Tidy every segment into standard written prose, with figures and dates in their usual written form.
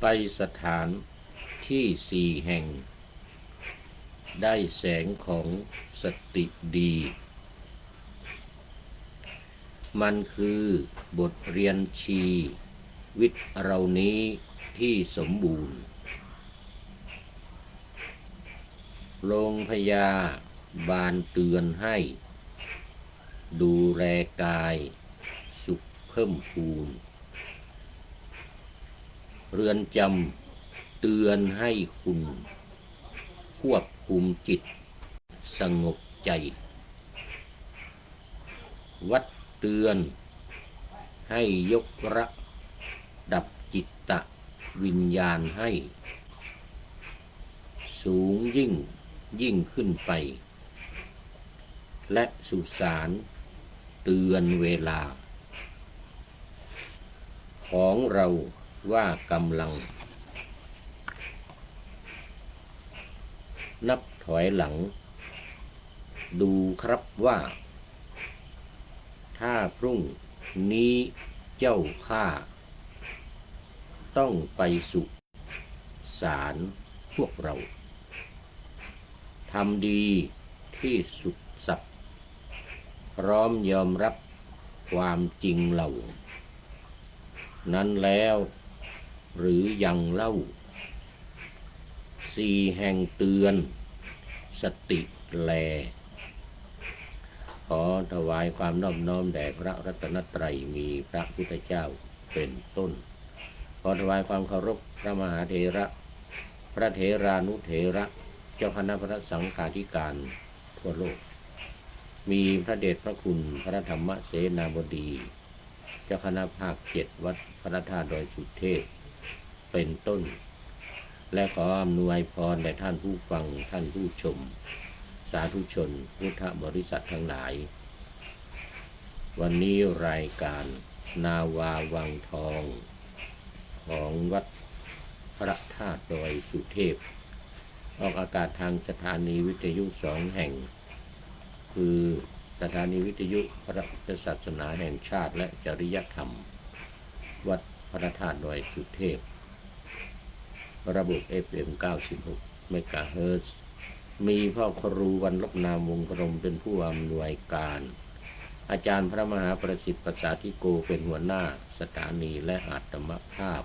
ไปสถานที่สี่แห่งได้แสงของสติดีมันคือบทเรียนชีวิตเรานี้ที่สมบูรณ์โรงพยาบาลเตือนให้ดูแลกายสุขเพิ่มพูนเรือนจำเตือนให้คุณควบคุมจิตสงบใจวัดเตือนให้ยกระดับจิตตวิญญาณให้สูงยิ่งขึ้นไปและสุสานเตือนเวลาของเราว่ากำลังนับถอยหลังดูครับว่าถ้าพรุ่งนี้เจ้าข้าต้องไปสุสานพวกเราทำดีที่สุดสัตย์พร้อมยอมรับความจริงเหล่านั้นแล้วหรือยังเล่าสี่แห่งเตือนสติแลขอถวายความนอบน้อมแด่พระรัตนตรัยมีพระพุทธเจ้าเป็นต้นขอถวายความเคารพพระมหาเถระพระเถรานุเถระเจ้าคณะพระสังฆาธิการทั่วโลกมีพระเดชพระคุณพระธรรมเสนาบดีเจ้าคณะภาค7วัดพระธาตุดอยสุเทพเป็นต้นและขออำนวยพรแด่ท่านผู้ฟังท่านผู้ชมสาธุชนพุทธบริษัททั้งหลายวันนี้รายการนาวาวังทองของวัดพระธาตุดอยสุเทพออกอากาศทางสถานีวิทยุ2แห่งคือสถานีวิทยุพระพุทธศาสนาแห่งชาติและจริยธรรมวัดพระธาตุดอยสุเทพระบบ FM 96 เมกะเฮิรตซ์มีพ่อครูวันลบนามวงกรมเป็นผู้อำนวยการอาจารย์พระมหาประสิทธิ์ประสาธิโกเป็นหัวหน้าสถานีและอาตมภาพ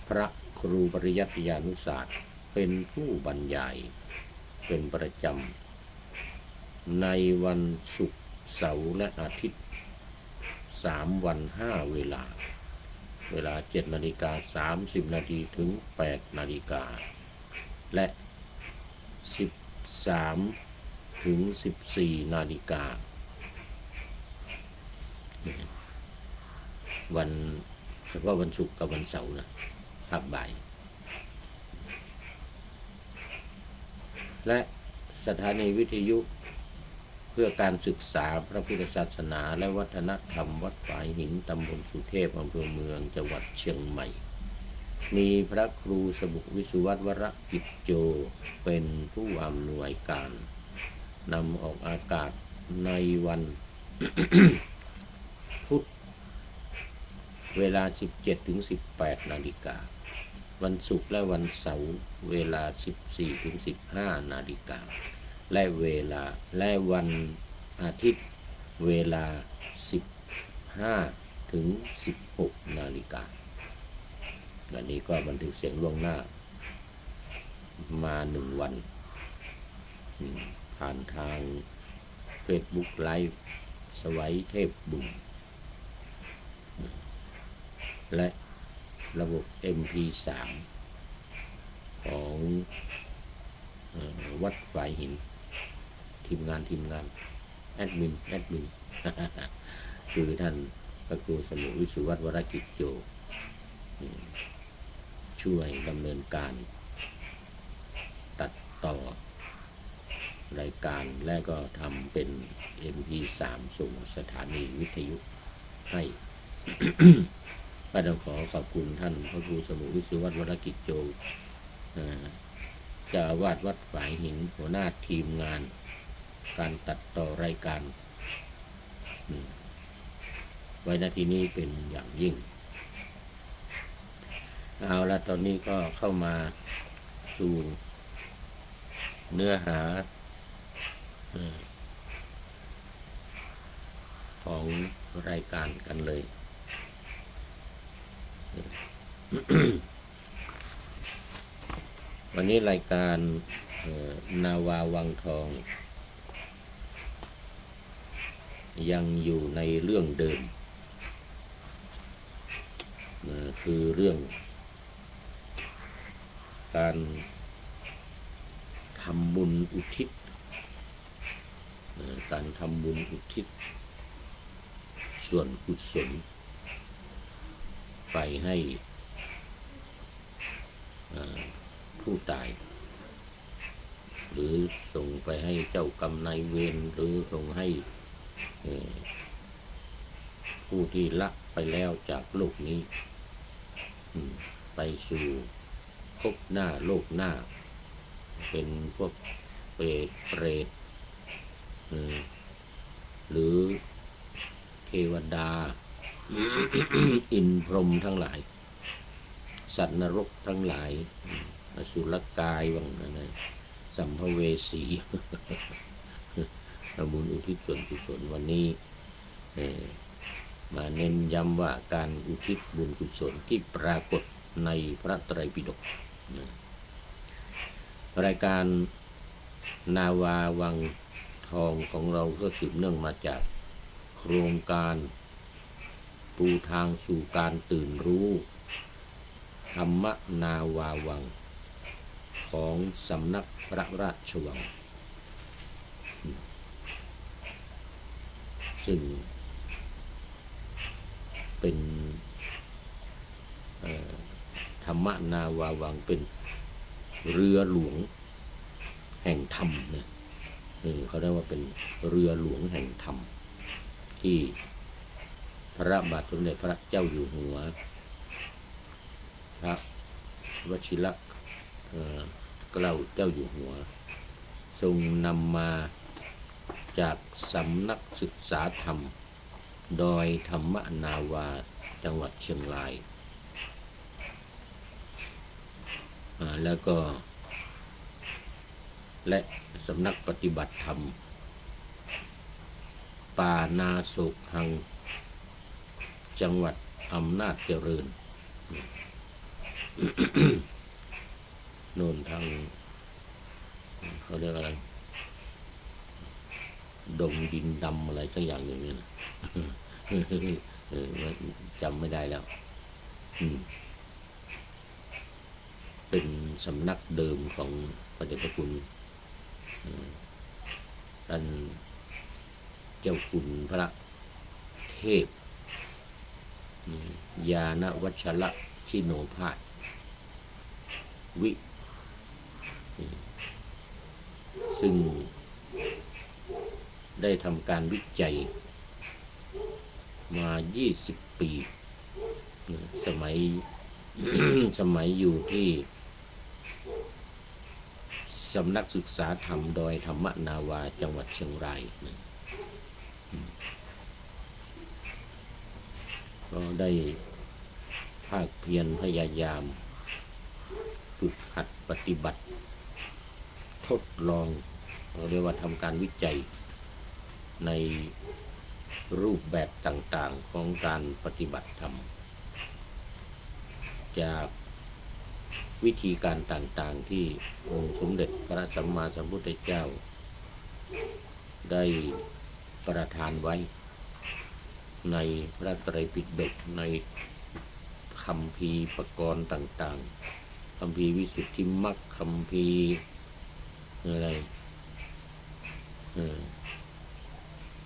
พระครูปริยัติยานุศาสตร์เป็นผู้บรรยายเป็นประจำในวันศุกร์เสาร์และอาทิตย์3 วัน 5 เวลา7:30 นาทีถึง8 นาฬิกาและ13 ถึง 14 นาฬิกาวันเฉพาะวันศุกร์กับวันเสาร์นะภาคบ่ายและสถานีวิทยุเพื่อการศึกษาพระพุทธศาสนาและวัฒนธรรมวัดฝายหินตำบลสุเทพอำเภอเมืองจังหวัดเชียงใหม่มีพระครูสมุวิสุวัฒน์วรกิจโจเป็นผู้อำนวยการนำออกอากาศในวัน พุธเวลา 17 ถึง 18 นาฬิกาวันศุกร์และวันเสาร์เวลา 14 ถึง 15 นาฬิกาและวันอาทิตย์เวลา 15 ถึง 16 นาฬิกาวันนี้ก็บันทึกเสียงล่วงหน้ามา1 วันผ่านทาง Facebook Live สวัยเทพบุญและระบบ MP3 ของวัดฝายหินทีมงานแอดมิน คือท่านพระครูสมุวิสุวัฒน์วรกิจโจช่วยดำเนินการตัดต่อรายการและก็ทำเป็น MP3 ส่งสถานีวิทยุให้ ก็ต้องขอขอบคุณท่านพระครูสมุวิสุวัฒน์วรกิจโจเจ้าอาวาสวัดฝายหินหัวหน้าทีมงานการตัดต่อรายการไว้ณที่นี้เป็นอย่างยิ่ง เอาละตอนนี้ก็เข้ามาสู่เนื้อหาของรายการกันเลย วันนี้รายการนาวาวังทองยังอยู่ในเรื่องเดิมคือเรื่องการทำบุญอุทิศการทำบุญอุทิศส่วนกุศลไปให้ผู้ตายหรือส่งไปให้เจ้ากรรมนายเวรหรือส่งให้ผู้ที่ละไปแล้วจากโลกนี้ไปสู่ภพหน้าโลกหน้าเป็นพวกเปรตหรือเทวดา อินพรหมทั้งหลายสัตว์นรกทั้งหลายอสุรกายวังนะสัมภเวสีบุญอุทิศส่วนกุศลวันนี้มาเน้นย้ำว่าการอุทิศบุญกุศลที่ปรากฏในพระไตรปิฎกรายการนาวาวังทองของเราก็สืบเนื่องมาจากโครงการปูทางสู่การตื่นรู้ธรรมนาวาวังของสำนักพระราชวังซึ่งเป็นธรรมนาวาวังเป็นเรือหลวงแห่งธรรมเนี่ยเขาเรียกว่าเป็นเรือหลวงแห่งธรรมที่พระบาทสมเด็จพระเจ้าอยู่หัวพระวชิรเกล้าเจ้าอยู่หัวทรงนำมาจากสำนักศึกษาธรรมดอยธรรมนาวาจังหวัดเชียงรายแล้วก็และสำนักปฏิบัติธรรมป่านาโศกหังจังหวัดอำนาจเจริญ โน่นทางเขาเรียกอะไรดงดินดำอะไรสักอย่างอย่างนี้นะ จำไม่ได้แล้วเป็นสำนักเดิมของพระเดชพระคุณท่านเจ้าคุณพระเทพยานวัชระชิโนภาสซึ่งได้ทำการวิจัยมา20 ปีสมัย อยู่ที่สำนักศึกษาธรรมดอยธรรมนาวาจังหวัดเชียงรายก็ได้ภาคเพียรพยายามฝึกหัดปฏิบัติทดลองเรียกว่าทำการวิจัยในรูปแบบต่างๆของการปฏิบัติธรรมจากวิธีการต่างๆที่องค์สมเด็จพระสัมมาสัมพุทธเจ้าได้ประทานไว้ในพระไตรปิฎกในคัมภีร์ปกรณ์ต่างๆคัมภีร์วิสุทธิมรรคคัมภีร์อะไร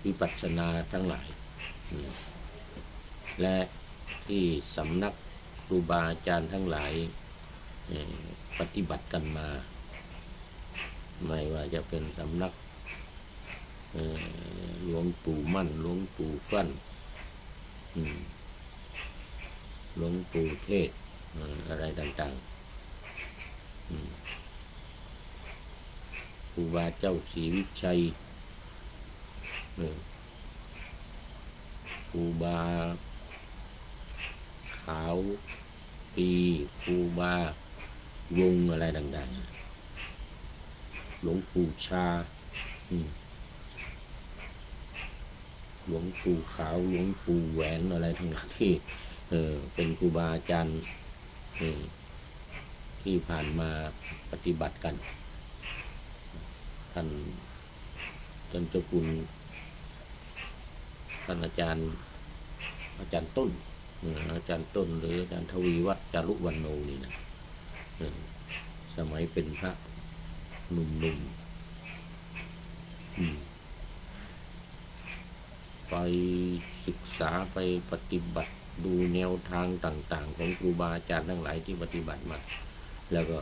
วิปัสสนาทั้งหลายและที่สำนักครูบาอาจารย์ทั้งหลายปฏิบัติกันมาไม่ว่าจะเป็นสำนักหลวงปู่มั่นหลวงปู่ฟั่นหลวงปู่เทศอะไรต่างๆครูบาเจ้าศรีวิชัยครูบาขาว ปีครูบาวงอะไรดังๆหลวงปู่ชาหลวงปู่ขาวหลวงปู่แหวนอะไรทั้งหลายที่เป็นครูบาอาจารย์ที่ผ่านมาปฏิบัติกันท่านเจ้าคุณท่านอาจารย์ต้นอาจารย์ต้นหรืออาจารย์ทวีวัฒน์จารุวรรณโนนี่นะสมัยเป็นพระหนุ่มๆไปศึกษาไปปฏิบัติดูแนวทางต่างๆของครูบาอาจารย์ทั้งหลายที่ปฏิบัติมาแล้วก็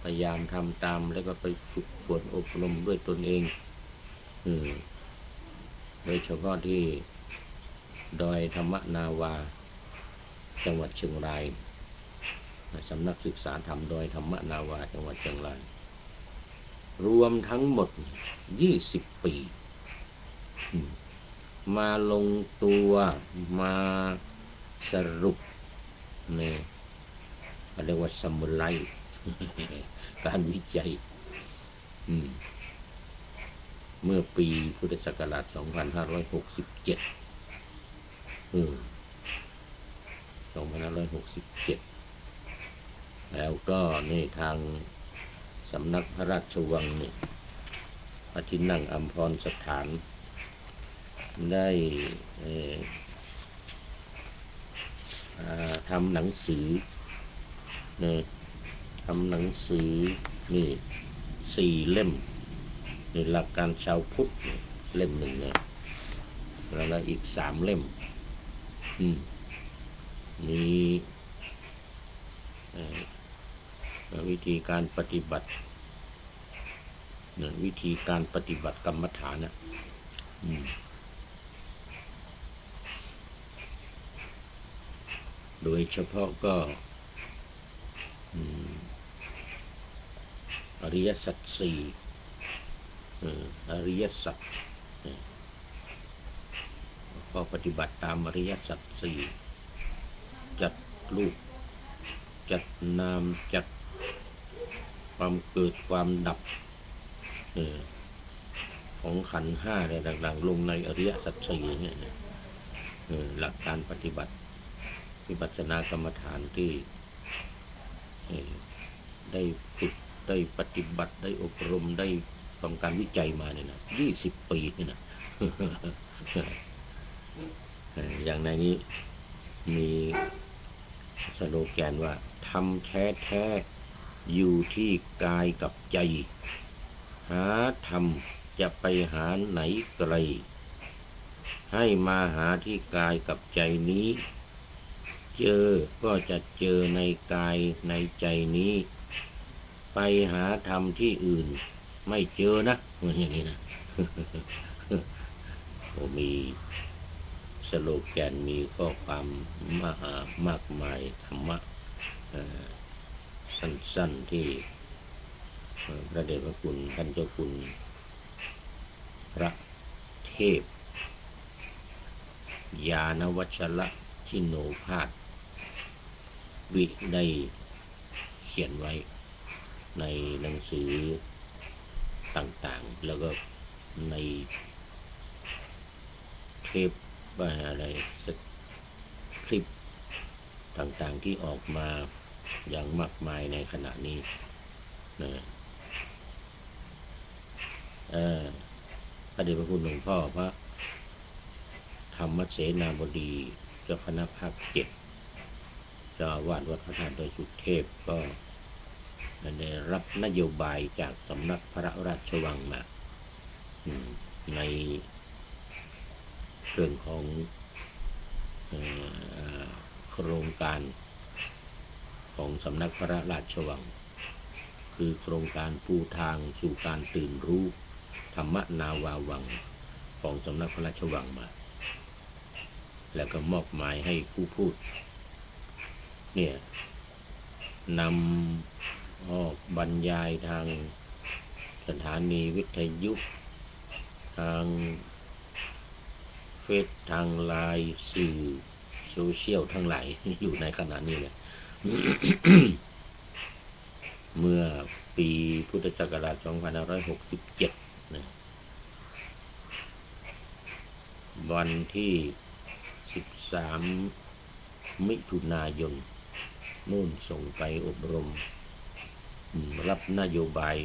พยายามทำตามแล้วก็ไปฝึกฝนอบรมด้วยตนเองโดยเฉพาะที่ดอยธรรมนาวาจังหวัดเชียงรายสำนักศึกษาธรรมดอยธรรมนาวาจังหวัดเชียงรายรวมทั้งหมด20 ปีมาลงตัวมาสรุปเนี่ยเรียกว่าซัมเมอร์ไลท์การวิจัยเมื่อปีพุทธศักราช 2567 แล้วก็ในทางสำนักพระราชวังนี่พระที่นั่งอัมพรสถานได้ทำหนังสือนี่4 เล่มนี่หลักการชาวพุทธเล่มหนึ่งนะแล้วอีก3 เล่มมีวิธีการปฏิบัติกรรมฐานนะโดยเฉพาะก็อริยสัจ 4อริยสัจข้อปฏิบัติตามอริยสัจ 4จัดรูปจัดนามจัดความเกิดความดับของขันธ์ 5อะไรต่างๆลงในอริยสัจ 4เนี่ยหลักการปฏิบัติวิปัสสนากรรมฐานที่ได้ฝึกได้ปฏิบัติได้อบรมได้ทำการวิจัยมาเนี่ยนะ20 ปีนี่นะ อย่างในนี้มีสโลแกนว่าทำแท้ๆอยู่ที่กายกับใจหาธรรมจะไปหาไหนไกลให้มาหาที่กายกับใจนี้เจอก็จะเจอในกายในใจนี้ไปหาธรรมที่อื่นไม่เจอนะอย่างนี้นะ มีสโลแกนมีข้อความมากมายธรรมะสั้นๆที่พระเดชพระคุณท่านเจ้าคุณพระเทพยานวัชระชิโนภาสวิได้เขียนไว้ในหนังสือต่างๆแล้วก็ในเทปอะไรคลิปต่างๆที่ออกมาอย่างมากมายในขณะนี้นะพระเดชพระคุณหลวงพ่อพระธรรมเสนาบดีเจ้าคณะภาค 7เจ้าอาวาสวัดพระธาตุดอยสุเทพก็ได้รับนโยบายจากสำนักพระราชวังมาในเรื่องของโครงการของสำนักพระราชวังคือโครงการปูทางสู่การตื่นรู้ธรรมนาวาวังของสำนักพระราชวังมาแล้วก็มอบหมายให้ผู้พูดเนี่ยนำออกบรรยายทางสถานีวิทยุทางทางไลน์สื่อโซเชียลทั้งหลายอยู่ในขณะนี้เลย เมื่อปีพุทธศักราช 2567 นะวันที่ 13 มิถุนายนนู่นส่งไปอบรมรับนโยบาย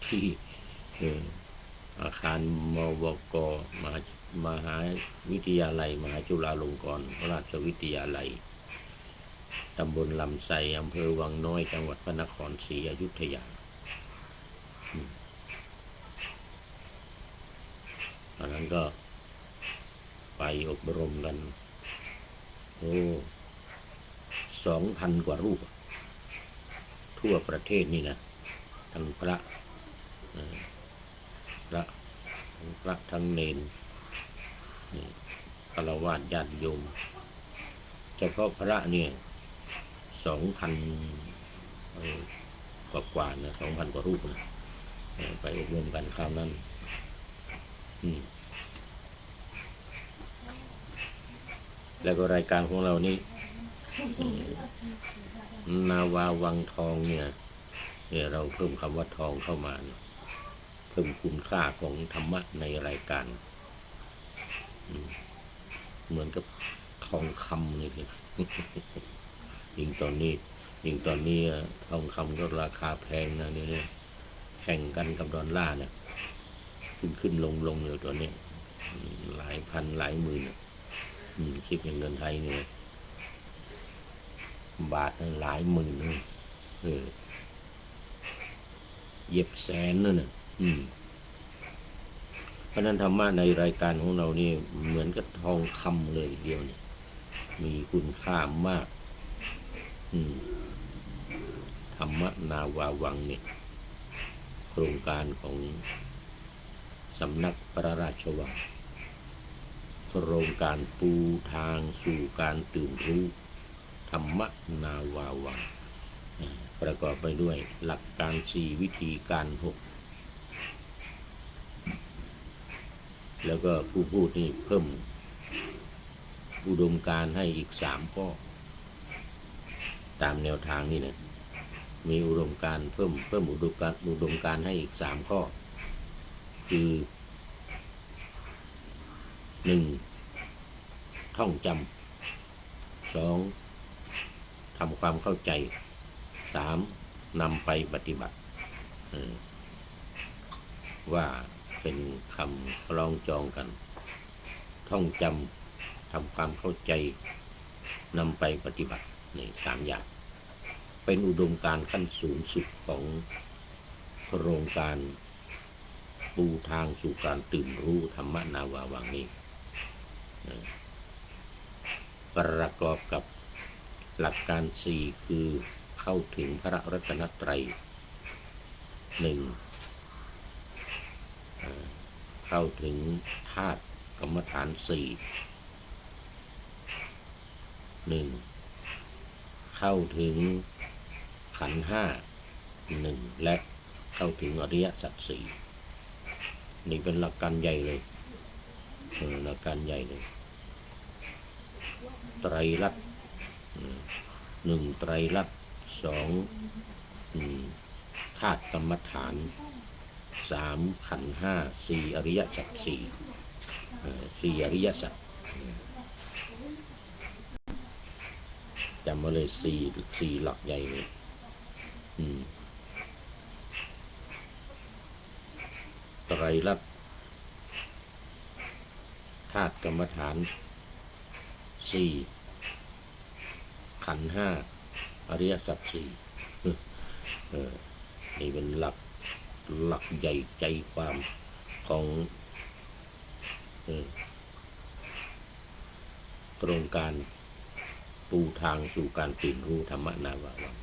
ที่อาคารมวกมหาวิทยาลัยมหาจุฬาลงกรณราชวิทยาลัยตำบลลำไทรอำเภอวังน้อยจังหวัดพระนครศรีอยุธยาตอนนั้นก็ไปอบรมกัน2,000 กว่ารูปทั่วประเทศนี่นะทั้งพระทั้งเนนฆราวาสญาติโยมเฉพาะพระเนี่ย2,000 กว่านะ2,000 กว่ารูปนะไปอบรมกันคราวนั้นแล้วก็รายการของเรานี่นาวาวังทองเนี่ยเราเพิ่มคำว่าทองเข้ามาเพิ่มคุณค่าของธรรมะในรายการเหมือนกับทองคำนี่คือยิ่งตอนนี้ทองคำก็ราคาแพงนะเนี่ยแข่งกันกับดอลลาร์เนี่ยขึ้นลงอยู่ตอนนี้หลายพันหลายหมื่นคิดเป็นเงินไทยเนี่ยบาทหลายหมื่นเย็บแสนนั่นน่ะเพราะนั้นธรรมะในรายการของเรานี่เหมือนกับทองคำเลยเดียวนี่มีคุณค่ามากธรรมะนาวาวังเนี่ยโครงการของสำนักพระราชวังโครงการปูทางสู่การตื่นรู้ธรรมะนาวาวังประกอบไปด้วยหลักการ4วิธีการ6แล้วก็ผู้พูดนี่เพิ่มอุดมการให้อีก3 ข้อตามแนวทางนี่นะมีอุดมการเพิ่มอุดมการให้อีก3 ข้อคือ 1. ท่องจำ 2. ทำความเข้าใจ 3. นำไปปฏิบัติว่าเป็นคำคล้องจองกันท่องจำทำความเข้าใจนำไปปฏิบัติใน3 อย่างเป็นอุดมการณ์ขั้นสูงสุดของโครงการปูทางสู่การตื่นรู้ธรรมนาวาวังนี้ประกอบกับหลักการ4คือเข้าถึงพระรัตนตรัย 1. เข้าถึงธาตุกรรมฐาน 4 1. เข้าถึงขันธ์ 5 1และเข้าถึงอริยสัจ 4นี่เป็นหลักการใหญ่เลยหลักการใหญ่เลยไตรลักษณ์ 1ไตรลักษณ์ 2ธาตุกรรมฐาน 3ขันธ์ 5 4อริยสัจ 4อริยสัจจำมาเลย4หลักใหญ่เลยไตรลักษณ์ธาตุกรรมฐาน 4ขันธ์ 5อริยสัจ 4นี่เป็นหลักใหญ่ใจความของโครงการปูทางสู่การตื่นรู้ธรรมนาวาวัง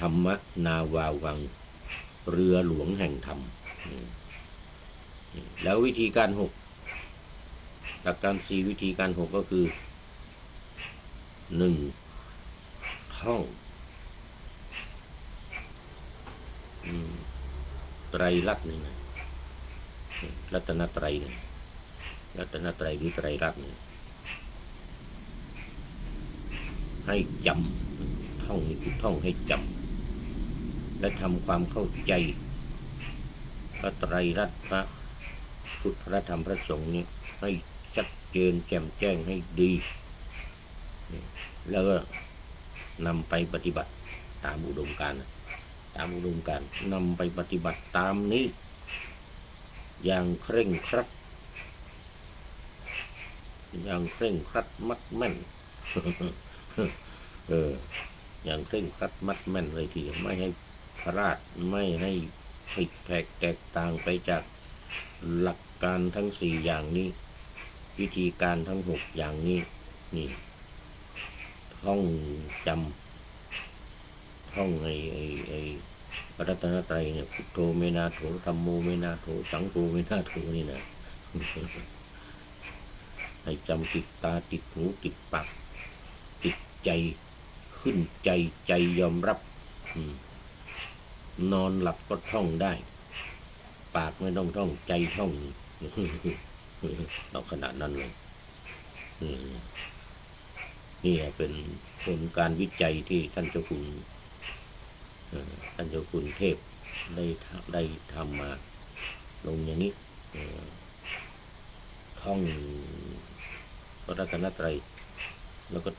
ธรรมนาวาวังเรือหลวงแห่งธรรมแล้ววิธีการ6หลักการ4วิธีการ6ก็คือ 1. ท่องไตรลักษณ์นี่นะรัตนตรัยนี่รัตนตรัยหรือไตรลักษณ์นี่ ให้จำท่องนี่คือท่องให้จำและทำความเข้าใจพระไตรลักษณ์พระพุทธพระธรรมพระสงฆ์นี้ให้ชัดเจนแจ่มแจ้งให้ดีแล้วก็นำไปปฏิบัติตามอุดมการณ์นำไปปฏิบัติตามนี้อย่างเคร่งครัดมัดแม่น อย่างเคร่งครัดมัดแม่นเลยทีเดียวไม่ให้พลาดไม่ให้ผิดแผกแตกต่างไปจากหลักการทั้ง4อย่างนี้วิธีการทั้ง6อย่างนี้นี่ท่องจำท่องไอ้พระรัตนตรัยเนี่ยพุทโธเมนาโถธัมโมเมนาโถสังโฆเมนาโถนี่นะ ให้จำติดตาติดหูติดปากติดใจขึ้นใจยอมรับนอนหลับก็ท่องได้ปากไม่ต้องท่องใจท่องเอาขนาดนั้นเลยนี่เป็นผลการวิจัยที่ท่านเจ้าคุณเทพได้ทำมาลงอย่างนี้ท่องพระรัตนตรัยแล้วก็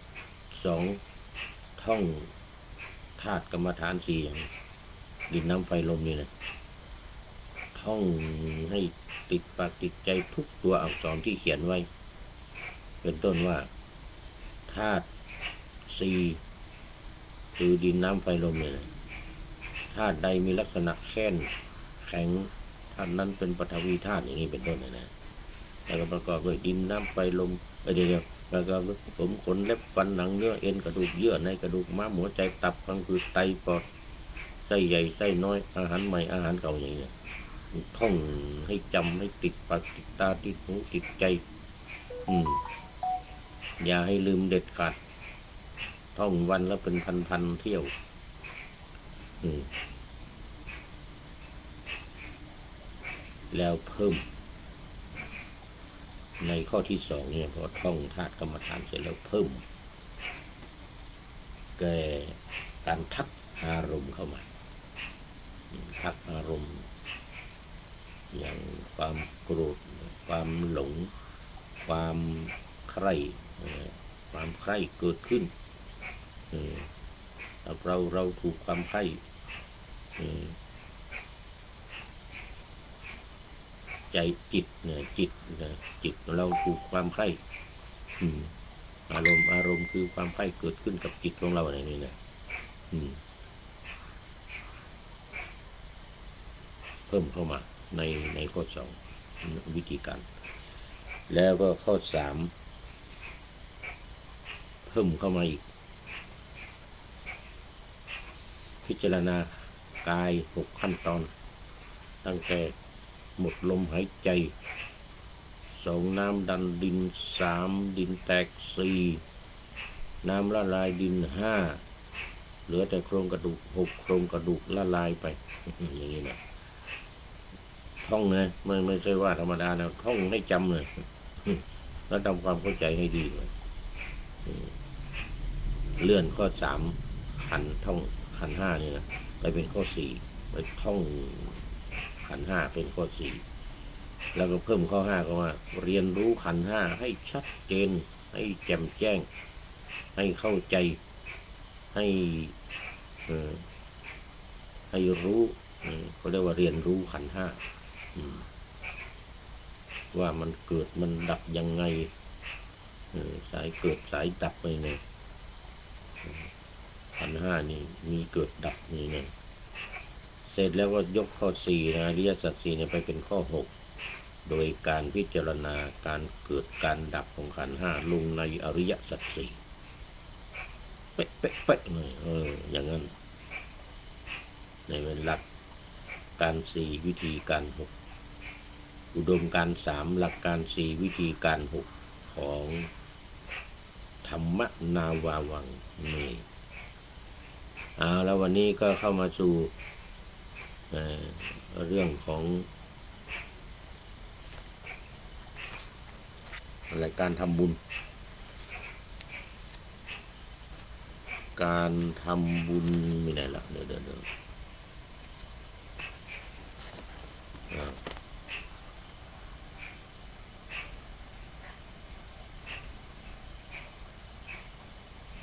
2ท่องธาตุกรรมฐาน4อย่างดินน้ำไฟลมนี่นะท่องให้ติดปากติดใจทุกตัวอักษรที่เขียนไว้เป็นต้นว่าธาตุ4คือดินน้ำไฟลมเนี่ยธาตุใดมีลักษณะแข็งธาตุนั้นเป็นปฐวีธาตุอย่างนี้เป็นต้นนะแล้วก็ประกอบด้วยดินน้ำไฟลมเดี๋ยวแล้วก็ผมขนเล็บฟันหนังเนื้อเอ็นกระดูกเยื่อในกระดูกม้ามหัวใจตับพังผืดไตปอดไส้ใหญ่ไส้น้อยอาหารใหม่อาหารเก่าอย่างนี้ท่องให้จำให้ติดปากติดตาติดหูติดใจอย่าให้ลืมเด็ดขาดท่องวันละเป็นพันเที่ยวแล้วเพิ่มในข้อที่2เนี่ยพอท่องธาตุกรรมฐานเสร็จแล้วเพิ่มแก่การทักอารมณ์เข้ามาทักอารมณ์อย่างความโกรธความหลงความใคร่เกิดขึ้นเราถูกความใคร่ใจจิตเราถูกความใคร่อารมณ์คือความใคร่เกิดขึ้นกับจิตของเราอะไรนี่นะเพิ่มเข้ามาในข้อ2วิธีการแล้วก็ข้อ3เพิ่มเข้ามาอีกพิจารณากาย6ขั้นตอนตั้งแต่หมดลมหายใจ2น้ำดันดิน3ดินแตก4น้ำละลายดิน5เหลือแต่โครงกระดูก6โครงกระดูกละลายไปอย่างนี้นะท่องนะไม่ใช่ว่าธรรมดานะท่องให้จำเลยแล้วทำความเข้าใจให้ดีเลยเลื่อนข้อ3ขันธ์5นี่นะไปเป็นข้อ4ไปท่องขันธ์5เป็นข้อ4แล้วก็เพิ่มข้อ5ก็ว่าเรียนรู้ขันธ์5ให้ชัดเจนให้แจ่มแจ้งให้เข้าใจให้รู้เขาเรียกว่าเรียนรู้ขันธ์5ว่ามันเกิดมันดับยังไงสายเกิดสายดับไปเนี่ยขันธ์5นี่มีเกิดดับนี่เนี่ยเสร็จแล้วก็ยกข้อ4นะอริยสัจ4เนี่ยไปเป็นข้อ6โดยการพิจารณาการเกิดการดับของขันธ์5ลงในอริยสัจ4เป๊ะเลยอย่างนั้นในหลักการ4วิธีการ6อุดมการ3หลักการ4วิธีการ6ของธรรมนาวาวังนี่แล้ววันนี้ก็เข้ามาสู่เรื่องของรายการทำบุญ การทำบุญมีไหนล่ะเดี๋ยว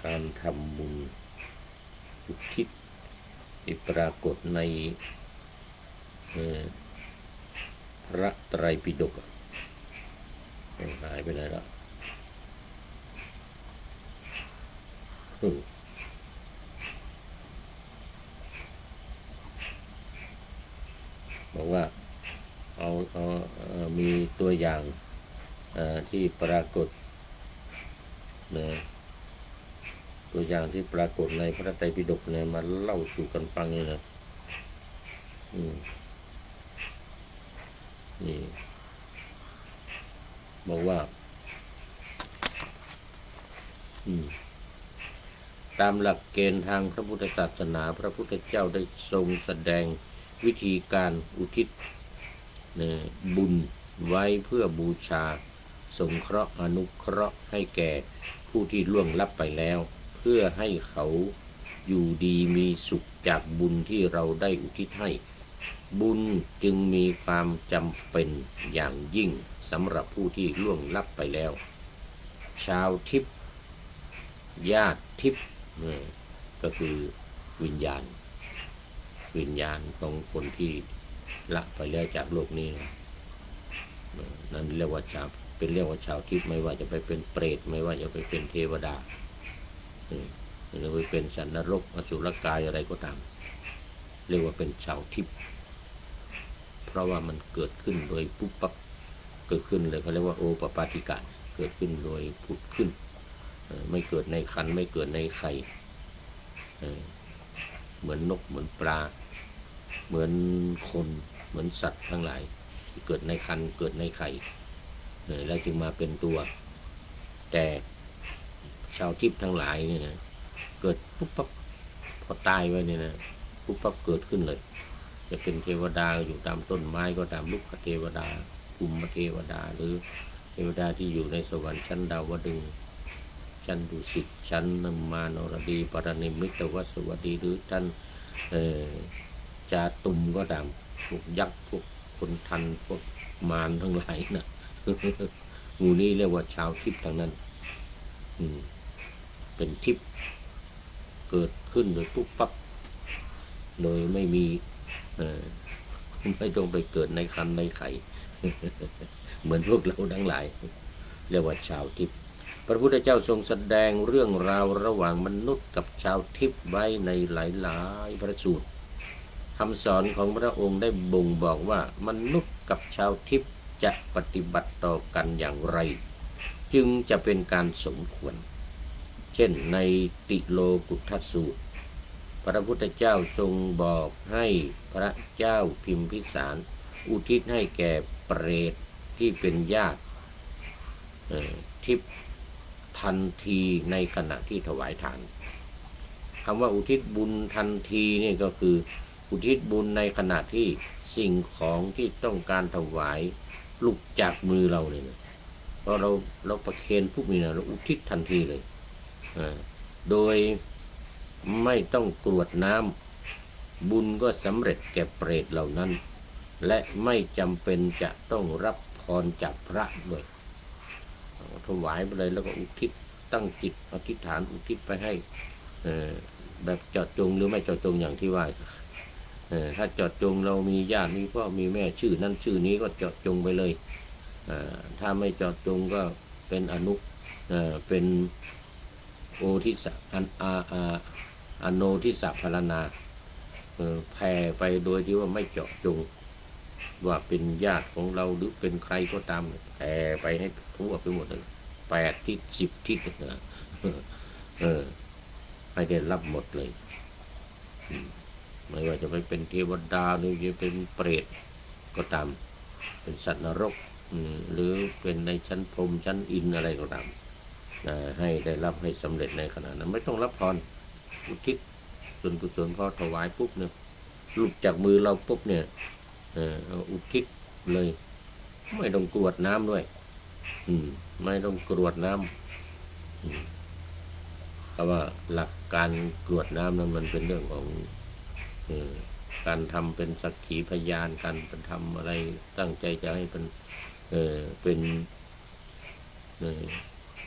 การทำบุญอุทิศที่ปรากฏในพระไตรปิฎกหายไปไหนแล้วบอกว่ามีตัวอย่างที่ปรากฏนะตัวอย่างที่ปรากฏในพระไตรปิฎกเนี่ยมาเล่าสู่กันฟังนี่นะนี่บอกว่าตามหลักเกณฑ์ทางพระพุทธศาสนาพระพุทธเจ้าได้ทรงแสดงวิธีการอุทิศบุญไว้เพื่อบูชาสงเคราะห์อนุเคราะห์ให้แก่ผู้ที่ล่วงลับไปแล้วเพื่อให้เขาอยู่ดีมีสุขจากบุญที่เราได้อุทิศให้บุญจึงมีความจำเป็นอย่างยิ่งสำหรับผู้ที่ล่วงลับไปแล้วชาวทิพย์ญาติทิพย์ก็คือวิญญาณของคนที่ละไปแล้วจากโลกนี้นั่นเรียกว่าชาวทิพย์ไม่ว่าจะไปเป็นเปรตไม่ว่าจะไปเป็นเทวดาหรือไปเป็นสัตว์นรกอสุรกายอะไรก็ตามเรียกว่าเป็นชาวทิพย์เพราะว่ามันเกิดขึ้นโดยปุ๊บปั๊บเกิดขึ้นเลยเขาเรียกว่าโอปปาติกะเกิดขึ้นโดยผุดขึ้นไม่เกิดในครรภ์ไม่เกิดในไข่เหมือนนกเหมือนปลาเหมือนคนเหมือนสัตว์ทั้งหลายที่เกิดในครรภ์เกิดในไข่แล้วจึงมาเป็นตัวแต่ชาวทิพย์ทั้งหลายเนี่ยนะเกิดปุ๊บปั๊บพอตายไปเนี่ยนะปุ๊บปั๊บเกิดขึ้นเลยจะเป็นเทวดาอยู่ตามต้นไม้ก็ตามลุกขเทวดาภูมิเทวดาหรือเทวดาที่อยู่ในสวรรค์ชั้นดาวดึงส์ชั้นดุสิตชั้นมานรดีปรนิมิตวสวัสดีหรือท่านจาตุมก็ตามพวกยักษ์พวกคนทันพวกมารทั้งหลายนะหมู่นี้เรียกว่าชาวทิพย์ทั้งนั้นเป็นทิพย์เกิดขึ้นโดยปุ๊บปั๊บโดยไม่มีไม่ต้องไปเกิดในครรภ์ในไข่เหมือนพวกเราทั้งหลายเรียกว่าชาวทิพย์พระพุทธเจ้าทรงแสดงเรื่องราวระหว่างมนุษย์กับชาวทิพย์ไว้ในหลายพระสูตรคำสอนของพระองค์ได้บ่งบอกว่ามนุษย์กับชาวทิพย์จะปฏิบัติต่อกันอย่างไรจึงจะเป็นการสมควรเช่นในติโลกุตทสูตรพระพุทธเจ้าทรงบอกให้พระเจ้าพิมพิสารอุทิศให้แก่เปรตที่เป็นญาติทิพย์ทันทีในขณะที่ถวายทานคำว่าอุทิศบุญทันทีนี่ก็คืออุทิศบุญในขณะที่สิ่งของที่ต้องการถวายหลุดจากมือเราเลยนะพอเราประเคนปุ๊บนี่นะเราอุทิศทันทีเลยโดยไม่ต้องกรวดน้ำบุญก็สำเร็จแก่เปรตเหล่านั้นและไม่จำเป็นจะต้องรับพรจากพระด้วยถวายไปเลยแล้วก็อุทิศตั้งจิตอธิษฐานอุทิศไปให้แบบเจาะจงหรือไม่เจาะจงอย่างที่ว่าถ้าเจาะจงเรามีญาติมีพ่อมีแม่ชื่อนั้นชื่อนี้ก็เจาะจงไปเลยถ้าไม่เจาะจงก็เป็นอนุเป็นโอทิสะอโนทิสะพารณาแผ่ไปโดยที่ว่าไม่เจาะจงว่าเป็นญาติของเราหรือเป็นใครก็ตามแผ่ไปให้ทั่วไปหมดเลย8 ทิศ 10 ทิศให้ได้รับหมดเลยไม่ว่าจะไปเป็นเทวดาหรือจะเป็นเปรตก็ตามเป็นสัตว์นรกหรือเป็นในชั้นพรหมชั้นอินอะไรก็ตามให้ได้รับให้สำเร็จในขณะนั้นไม่ต้องรับพรอุทิศส่วนกุศลพอถวายปุ๊บเนี่ยหลุดจากมือเราปุ๊บเนี่ยอุทิศเลยไม่ต้องกรวดน้ำด้วยไม่ต้องกรวดน้ำเพราะว่าหลัก การกรวดน้ำนั้นมันเป็นเรื่องของการทำเป็นสักขีพยานการทำอะไรตั้งใจจะให้เป็น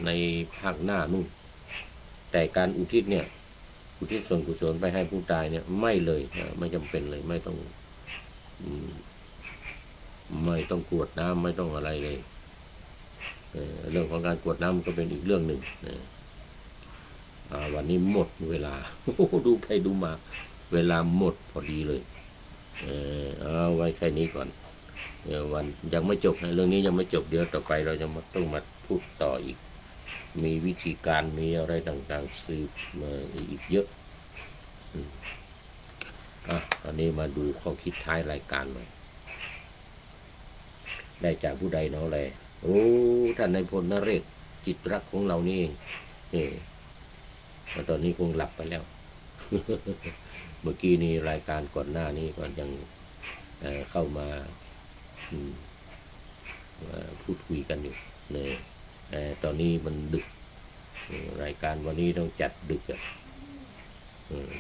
ในภาคหน้านู่นแต่การอุทิศเนี่ยอุทิศส่วนกุศลไปให้ผู้ตายเนี่ยไม่เลยไม่จำเป็นเลยไม่ต้องกรวดน้ำไม่ต้องอะไรเลยเรื่องของการกรวดน้ำก็เป็นอีกเรื่องหนึ่งวันนี้หมดเวลา ดูไปดูมาเวลาหมดพอดีเลยเอาไว้แค่นี้ก่อนวันยังไม่จบเรื่องนี้ยังไม่จบเดี๋ยวต่อไปเราจะต้องมาพูดต่ออีกมีวิธีการมีอะไรต่างๆสืบมาอีกเยอะตอนนี้มาดูข้อคิดท้ายรายการหน่อยได้จากผู้ใดเนาะแลโอ้ท่านนายพลนเรศจิตรักของเรานี่เองตอนนี้คงหลับไปแล้ว เมื่อกี้นี้รายการก่อนหน้านี้ก่อนยังเข้ามาพูดคุยกันอยู่เนี่ยตอนนี้มันดึกรายการวันนี้ต้องจัดดึก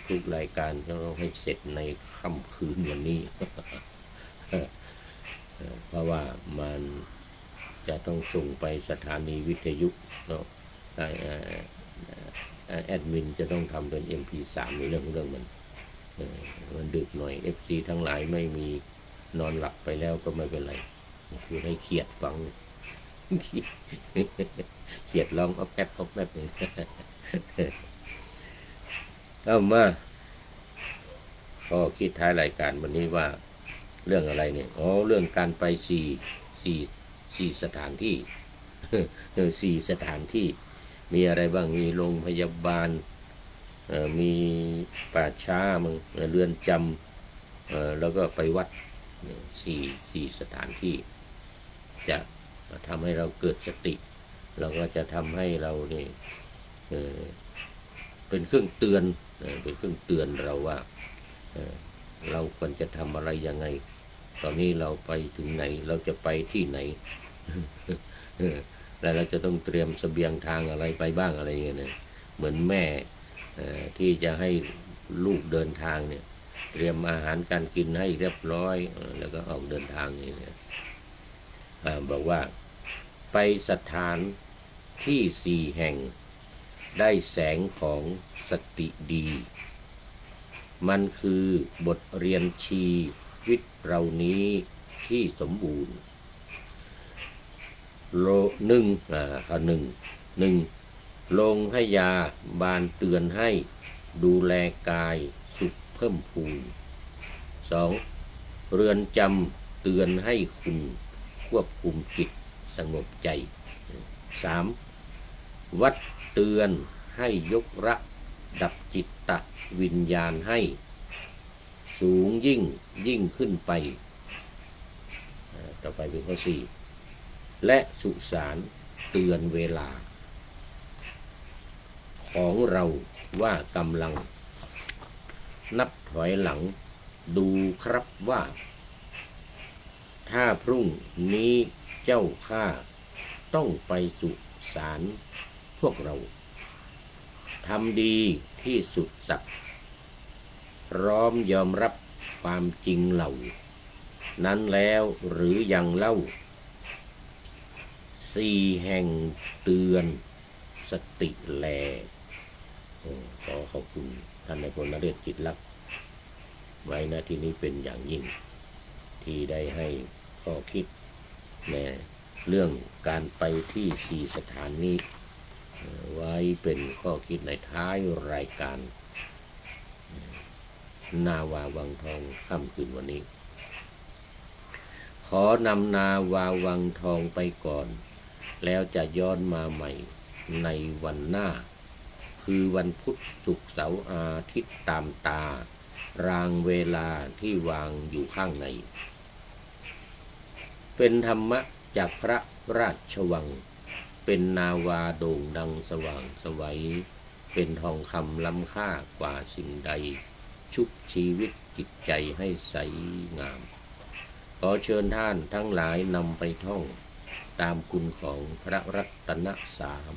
ทุกรายการต้องให้เสร็จในค่ำคืนวันนี้ เพราะว่ามันจะต้องส่งไปสถานีวิทยุเนาะแอดมินจะต้องทำเป็น MP3 ในเรื่องมันดึกหน่อย FC ทั้งหลายไม่มีนอนหลับไปแล้วก็ไม่เป็นไรคือให้เขียดฟัง เขียดร้องอ๊อบแป๊บอ๊อบแป๊บเลย เอามาพอคิดท้ายรายการวันนี้ว่าเรื่องอะไรเนี่ยเรื่องการไปสี่สถานที่ สี่สถานที่มีอะไรบ้างมีโรงพยาบาลมีป่าช้ามึงเรือนจำแล้วก็ไปวัดสี่สถานที่จะทำให้เราเกิดสติเราก็จะทำให้เราเนี่ยเป็นเครื่องเตือนเราว่าเราควรจะทำอะไรยังไงตอนนี้เราไปถึงไหนเราจะไปที่ไหน แล้วเราจะต้องเตรียมเสบียงทางอะไรไปบ้างอะไรเงี้ยนะเหมือนแม่ที่จะให้ลูกเดินทางเนี่ยเตรียมอาหารการกินให้เรียบร้อยแล้วก็ออกเดินทางนี่เนี่ยบอกว่าไปสถานที่4 แห่งได้แสงของสติดีมันคือบทเรียนชีวิตเรานี้ที่สมบูรณ์หนึ่งลงให้ยาบานเตือนให้ดูแลกายสุขเพิ่มพูน 2. เรือนจำเตือนให้คุณควบคุมจิตสงบใจ 3. วัดเตือนให้ยกระดับจิตตวิญญาณให้สูงยิ่งขึ้นไปต่อไปเป็นข้อ 4และสุสานเตือนเวลาของเราว่ากำลังนับถอยหลังดูครับว่าถ้าพรุ่งนี้เจ้าข้าต้องไปสุสานพวกเราทำดีที่สุดสักพร้อมยอมรับความจริงเหล่านั้นแล้วหรือยังเล่า4 แห่งเตือนสติแลขอขอบคุณท่านนายพลนเรศจิตลักษณ์ไว้ณที่นี้เป็นอย่างยิ่งที่ได้ให้ข้อคิดในเรื่องการไปที่4 สถานนี้ไว้เป็นข้อคิดในท้ายรายการนาวาวังทองค่ำคืนวันนี้ขอนำนาวาวังทองไปก่อนแล้วจะย้อนมาใหม่ในวันหน้าคือวันพุธศุกร์เสาร์อาทิตย์ตามตารางเวลาที่วางอยู่ข้างในเป็นธรรมะจากพระราชวังเป็นนาวาโด่งดังสว่างไสวเป็นทองคำล้ำค่ากว่าสิ่งใดชุบชีวิตจิตใจให้ใสงามขอเชิญท่านทั้งหลายนำไปท่องตามคุณของพระรัตนสาม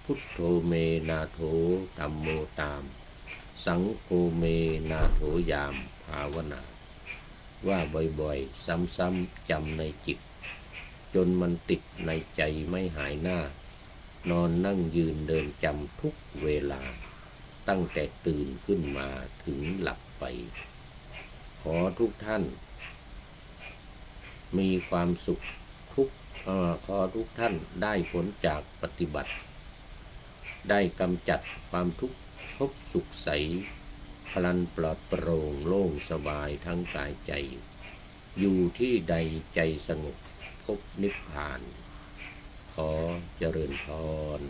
พุทโธเมนาโถธัมโมตามสังโฆเมนาโถยามภาวนาว่าบ่อยๆซ้ำๆจำในจิตจนมันติดในใจไม่หายหน้านอนนั่งยืนเดินจำทุกเวลาตั้งแต่ตื่นขึ้นมาถึงหลับไปขอทุกท่านมีความสุขขอทุกท่านได้ผลจากปฏิบัติได้กำจัดความทุกข์พบสุขใสพลันปลอดโปร่งโล่งสบายทั้งกายใจอยู่ที่ใดใจสงบพบนิพพานขอเจริญพร